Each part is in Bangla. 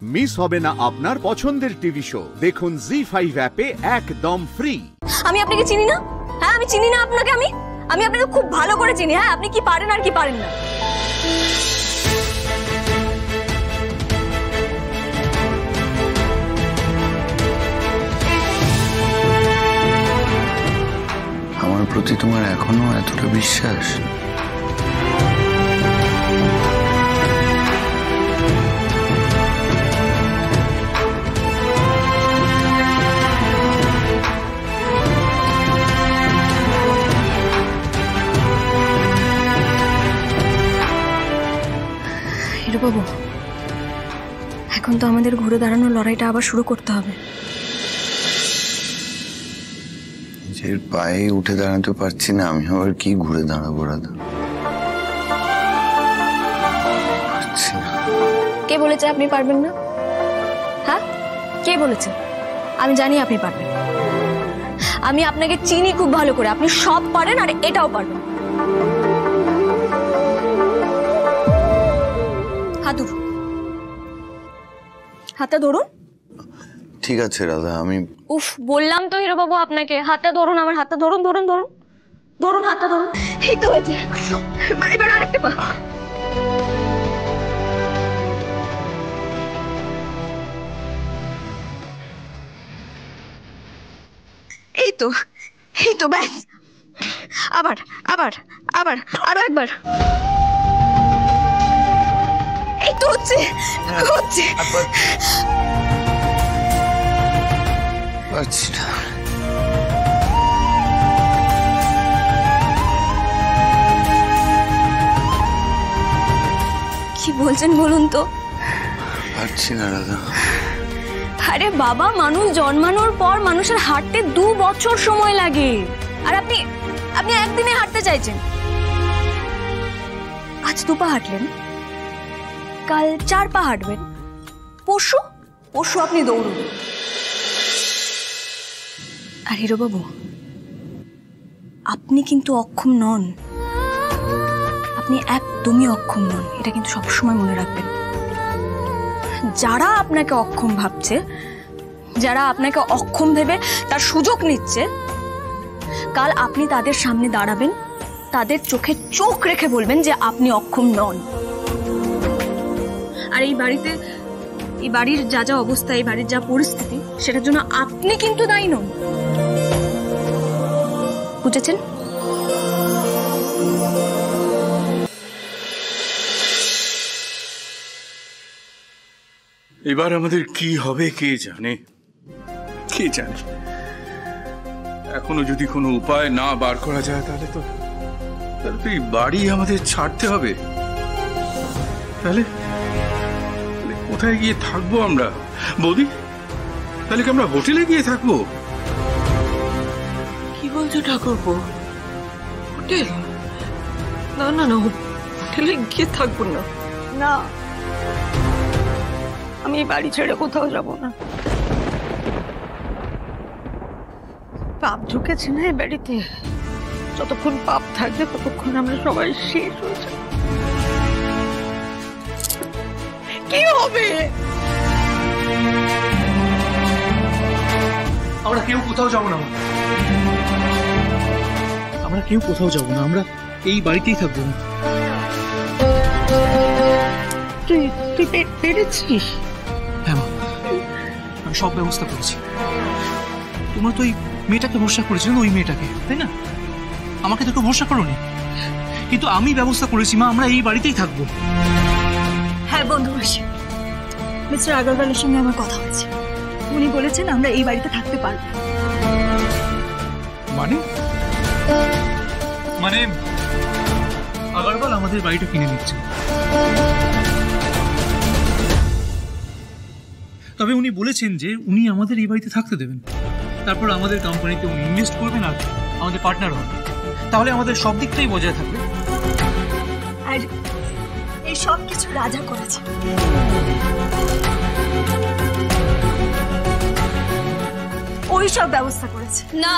মিস হবে না আপনার পছন্দের টিভি শো। দেখুন জি5 অ্যাপে একদম ফ্রি। আমি আপনাকে চিনি না। হ্যাঁ, আমি চিনি না আপনাকে। আমি আপনাকে খুব ভালো করে চিনি। হ্যাঁ, আপনি কি পারেন আর কি পারেন না। আমার প্রতি তোমার এখনো এতটা বিশ্বাস? বাবু, এখন তো আমাদের ঘুরে দাঁড়ানোর লড়াইটা আবার শুরু করতে হবে। নিজের পায়ে উঠে দাঁড়াতে পারছি না, আমি আবার কি ঘুরে দাঁড়াবো রাধা? পারছি না। কে বলেছে আপনি পারবেন না? হ্যাঁ, কে বলেছে? আমি জানি আপনি পারবেন। আমি আপনাকে চিনি খুব ভালো করে। আপনি সব পারেন আর এটাও পারবেন। হাত ধরুন, হাতটা ধরুন। ঠিক আছে রাধা, আমি উফ, বললাম তো হিরো বাবু আপনাকে হাতটা ধরুন। আমার হাতটা ধরুন, ধরুন ধরুন ধরুন, হাতটা ধরুন। এই তো হয়েছে। এবার আরেকটা পা। এই তো ব্যাস। আবার আবার আবার আরো একবার। এই তো হচ্ছে হচ্ছে। পারছি না। কি বলছেন বলুন তো? পারছি না রাধা। আরে বাবা, মানুষ জন্মানোর পর মানুষের হাঁটতে 2 বছর সময় লাগে। আর আপনি একদিনে হাঁটতে চাইছেন। আজ 2 পা হাঁটলেন, কাল 4 পা হাঁটবেন, পরশু আপনি দৌড়ুন। আর হিরো বাবু, আপনি কিন্তু অক্ষম নন। আপনি একদমই অক্ষম নন, এটা কিন্তু সবসময় মনে রাখবেন। যারা আপনাকে অক্ষম ভাবছে, যারা আপনাকে অক্ষম ভেবে তার সুযোগ নিচ্ছে, কাল আপনি তাদের সামনে দাঁড়াবেন, তাদের চোখে চোখ রেখে বলবেন যে আপনি অক্ষম নন। আর এই বাড়ির যা অবস্থা, এই বাড়ির যা পরিস্থিতি, সেটার জন্য আপনি কিন্তু দায়ী নন। বুঝেছেন? এবার আমাদের কি হবে কে জানে, কে জানে। এখনো যদি কোনো উপায় না বার করা যায় তাহলে তো এই বাড়ি আমাদের ছাড়তে হবে। তাহলে কোথায় গিয়ে থাকবো আমরা বৌদি? তাহলে কি আমরা হোটেলে গিয়ে থাকবো? কি বলছো ঠাকুরপো? হোটেল? না না না, হোটেলে গিয়ে থাকবো না। না, আমি এই বাড়ি ছেড়ে কোথাও যাব না। পাপ ঢুকেছে না এই বাড়িতে। যতক্ষণ পাপ থাকবে ততক্ষণ আমরা সবাই শেষ হয়ে যাব। কি হবে? আমরা কেউ কোথাও যাব না। আমরা কেউ কোথাও যাব না, আমরা এই বাড়িতেই থাকবো। তুই পেরেছিস? হ্যাঁ মা, আমি সব ব্যবস্থা করেছি। তোমরা তো ওই মেয়েটাকে ভরসা করেছিলে, ওই মেয়েটাকে, তাই না? আমাকে তো ভরসা করোনি, কিন্তু আমি ব্যবস্থা করেছি মা, আমরা এই বাড়িতেই থাকবো। হ্যাঁ বন্ধু, মিস্টার আগরওয়ালের সঙ্গে আমার কথা হয়েছে। উনি বলেছেন আমরা এই বাড়িতে থাকতে পারবো। মানে আগরওয়াল আমাদের বাড়িটা কিনে নিচ্ছে। তবে উনি বলেছেন যে উনি আমাদের এই বাড়িতে থাকতে দেবেন, তারপর আমাদের কোম্পানিতে উনি ইনভেস্ট করবেন আর আমাদের পার্টনার হবেন। তাহলে আমাদের সব দিকটাই বজায় থাকবে। আর এই সব কিছু রাজা করেছে। ওই সব ব্যবস্থা করেছে। না,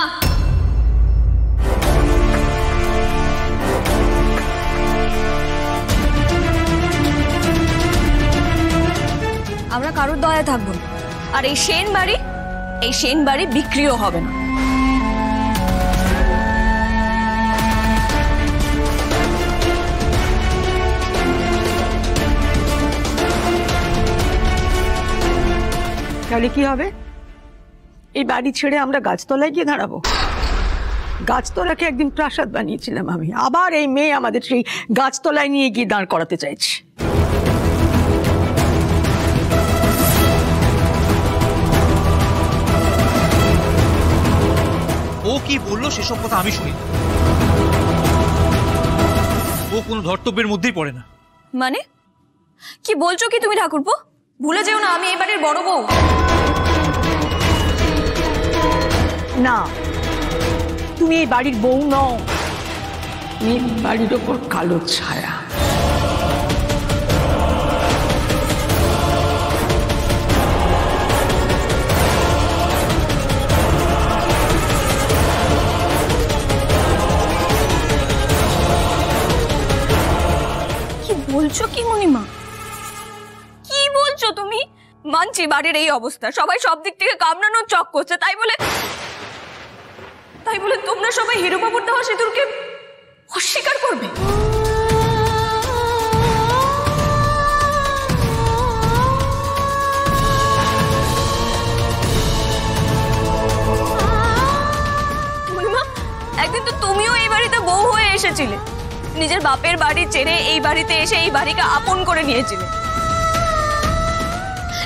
আমরা কারোর দয়ায় থাকবো না। আর এই সেন বাড়ি বিক্রিও হবে না। তাহলে কি হবে? এই বাড়ি ছেড়ে আমরা গাছতলায় গিয়ে দাঁড়াবো? গাছতলাকে একদিন প্রাসাদ বানিয়েছিলাম আমি, আবার এই মেয়ে আমাদের সেই গাছতলায় নিয়ে গিয়ে দাঁড় করাতে চাইছি। ও কি বললো সেসব কথা আমি শুনি। ও কোনো ধর্তব্যের মধ্যেই পড়ে না। মানে কি বলছো কি তুমি ঠাকুরপো? ভুলে যেও না আমি এই বাড়ির বড় বউ। না, তুমি এই বাড়ির বউ নও, তুমি বাড়ির ওপর কালো ছায়া। কি বলছো কি মণিমা? কি বলছো তুমি? মানছি বাড়ির এই অবস্থা, সবাই সব দিক থেকে কামড়ানোর চক করছে, তাই বলে তোমরা সবাই হিরো বাবুর দেওয়া সিঁদুরকে অস্বীকার করবে? মহিমা, একদিন তো তুমিও এই বাড়িতে বউ হয়ে এসেছিলে, নিজের বাপের বাড়ি ছেড়ে এই বাড়িতে এসে এই বাড়িকে আপন করে নিয়েছিলে,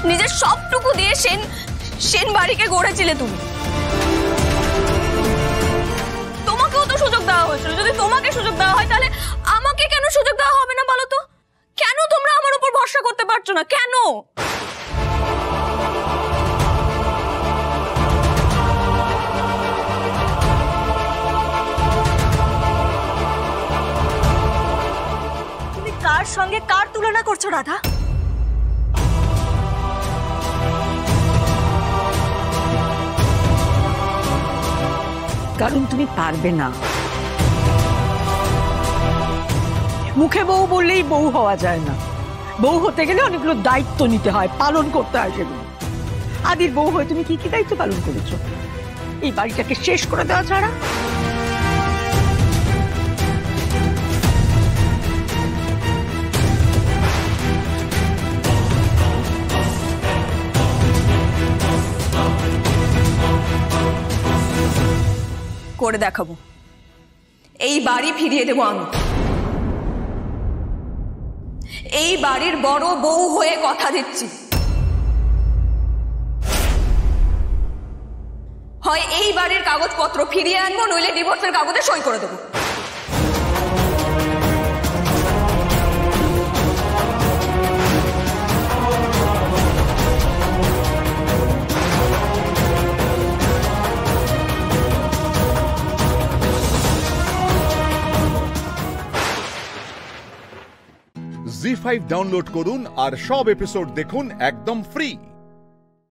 নিজের সবটুকু দিয়ে সেন বাড়িকে গড়েছিলে তুমি। তোমাকেও তো সুযোগ দেওয়া হয়েছিল, যদি তোমাকে সুযোগ দেওয়া হয় তাহলে আমাকে কেন সুযোগ দেওয়া হবে না বলো তো? কেন তোমরা আমার উপর ভরসা করতে পারছো না? কেন? তুমি কার সঙ্গে কার তুলনা করছো রাধা? কারণ তুমি পারবে না। মুখে বউ বললেই বউ হওয়া যায় না, বউ হতে গেলে অনেকগুলো দায়িত্ব নিতে হয়, পালন করতে হয় সেগুলো। আদির বউ হয়ে তুমি কি কি দায়িত্ব পালন করেছো এই বাড়িটাকে শেষ করে দেওয়া ছাড়া? করে দেখাবো, এই বাড়ি ফিরিয়ে দেবো আমি। এই বাড়ির বড় বউ হয়ে কথা দিচ্ছি, হয় এই বাড়ির কাগজপত্র ফিরিয়ে আনবো, নইলে ডিভোর্সের কাগজে সই করে দেবো। জি5 ডাউনলোড করুন আর সব এপিসোড দেখুন একদম ফ্রি।